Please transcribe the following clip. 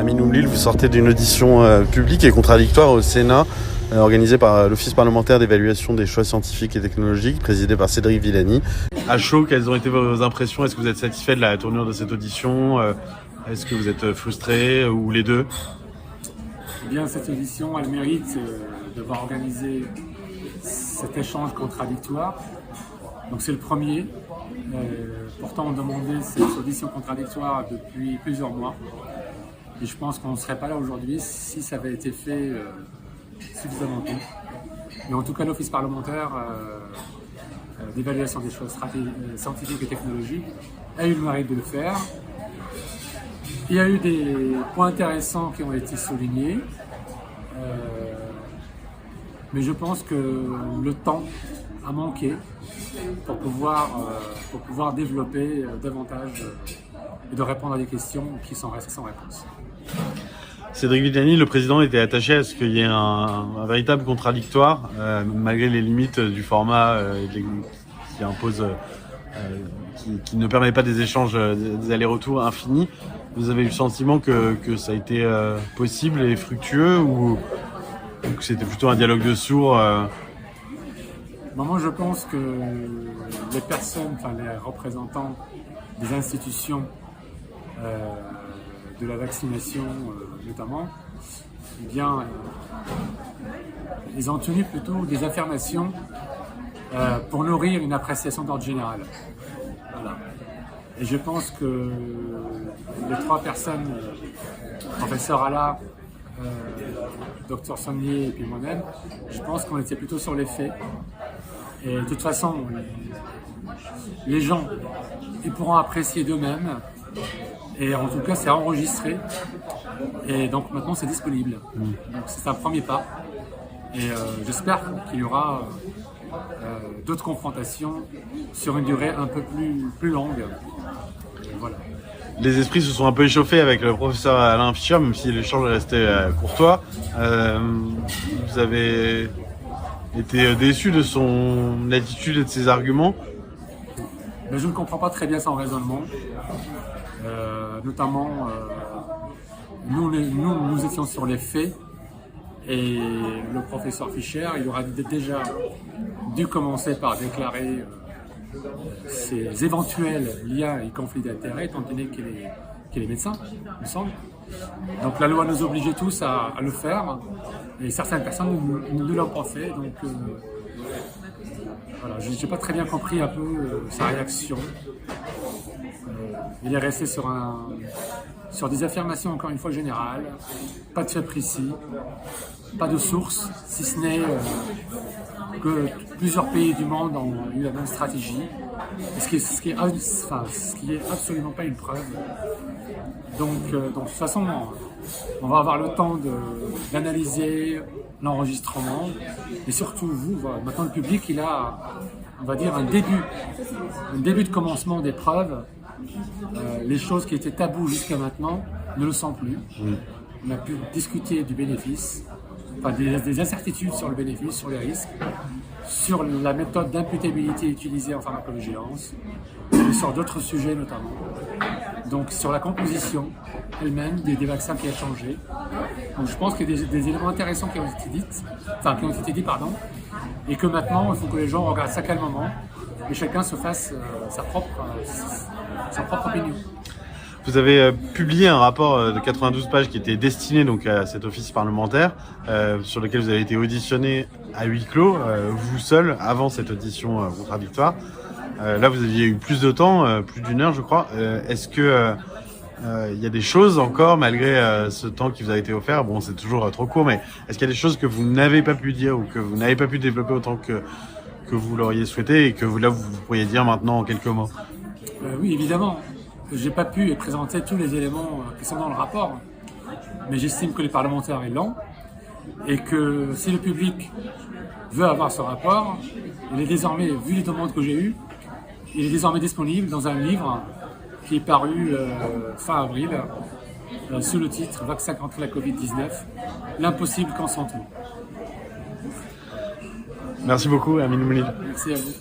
Amin Oumlil, vous sortez d'une audition publique et contradictoire au Sénat, organisée par l'Office parlementaire d'évaluation des choix scientifiques et technologiques, présidé par Cédric Villani. À chaud, quelles ont été vos impressions? Est-ce que vous êtes satisfait de la tournure de cette audition? Est-ce que vous êtes frustré ou les deux? Eh bien, cette audition, elle mérite d'avoir organisé cet échange contradictoire. Donc c'est le premier. Pourtant, on demandait cette audition contradictoire depuis plusieurs mois. Et je pense qu'on ne serait pas là aujourd'hui si ça avait été fait suffisamment tôt. Mais en tout cas, l'Office parlementaire d'évaluation des choix scientifiques et technologiques a eu le mérite de le faire. Il y a eu des points intéressants qui ont été soulignés. Mais je pense que le temps a manqué pour pouvoir développer davantage et de répondre à des questions qui sont restées sans réponse. Cédric Villani, le président, était attaché à ce qu'il y ait un véritable contradictoire, malgré les limites du format qui impose, qui ne permet pas des échanges, des allers-retours infinis. Vous avez eu le sentiment que ça a été possible et fructueux ou que c'était plutôt un dialogue de sourds? Moi, je pense que les personnes, enfin les représentants des institutions de la vaccination notamment, eh bien, ils ont tenu plutôt des affirmations pour nourrir une appréciation d'ordre général. Voilà. Et je pense que les trois personnes, professeur Allard, Dr Sonnier et puis moi-même, je pense qu'on était plutôt sur les faits. Et de toute façon, les gens, ils pourront apprécier d'eux-mêmes. Et en tout cas, c'est enregistré. Et donc maintenant, c'est disponible. Donc c'est un premier pas. Et j'espère qu'il y aura d'autres confrontations sur une durée un peu plus longue. Et voilà. Les esprits se sont un peu échauffés avec le professeur Alain Fischer, même si l'échange est resté courtois. Vous avez été déçu de son attitude et de ses arguments? Mais je ne comprends pas très bien son raisonnement. Notamment, nous étions sur les faits et le professeur Fischer, il aurait déjà dû commencer par déclarer ses éventuels liens et conflits d'intérêts, étant donné qu'il est médecin, il me semble. Donc la loi nous obligeait tous à le faire, et certaines personnes ne l'ont pas fait. Donc voilà, je n'ai pas très bien compris un peu sa réaction. Il est resté sur des affirmations, encore une fois, générales, pas de fait précis, pas de source, si ce n'est que plusieurs pays du monde ont eu la même stratégie, ce qui est absolument pas une preuve. Donc de toute façon, on va avoir le temps d'analyser l'enregistrement, et surtout vous, voilà, maintenant le public, il a, on va dire, un début de commencement des preuves. Les choses qui étaient tabous jusqu'à maintenant ne le sont plus. On a pu discuter du bénéfice, enfin des incertitudes sur le bénéfice, sur les risques, sur la méthode d'imputabilité utilisée en pharmacovigilance, et sur d'autres sujets notamment. Donc sur la composition elle-même des vaccins qui a changé. Donc je pense qu'il y a des éléments intéressants qui ont été dits, et que maintenant il faut que les gens regardent ça calmement et chacun se fasse sa propre opinion. Vous avez publié un rapport de 92 pages qui était destiné donc à cet office parlementaire, sur lequel vous avez été auditionné à huis clos, vous seul, avant cette audition contradictoire. Là, vous aviez eu plus de temps, plus d'une heure, je crois. Est-ce que il y a des choses encore, malgré ce temps qui vous a été offert? Bon, c'est toujours trop court, mais est-ce qu'il y a des choses que vous n'avez pas pu dire ou que vous n'avez pas pu développer autant que vous l'auriez souhaité et que vous pourriez dire maintenant en quelques mots? Oui, évidemment. J'ai pas pu présenter tous les éléments qui sont dans le rapport, mais j'estime que les parlementaires est lent et que si le public veut avoir ce rapport, il est désormais, vu les demandes que j'ai eues, il est désormais disponible dans un livre qui est paru fin avril sous le titre « Vaccin contre la Covid-19, l'impossible consentement ». Merci beaucoup, Amin Oumlil. Merci à vous.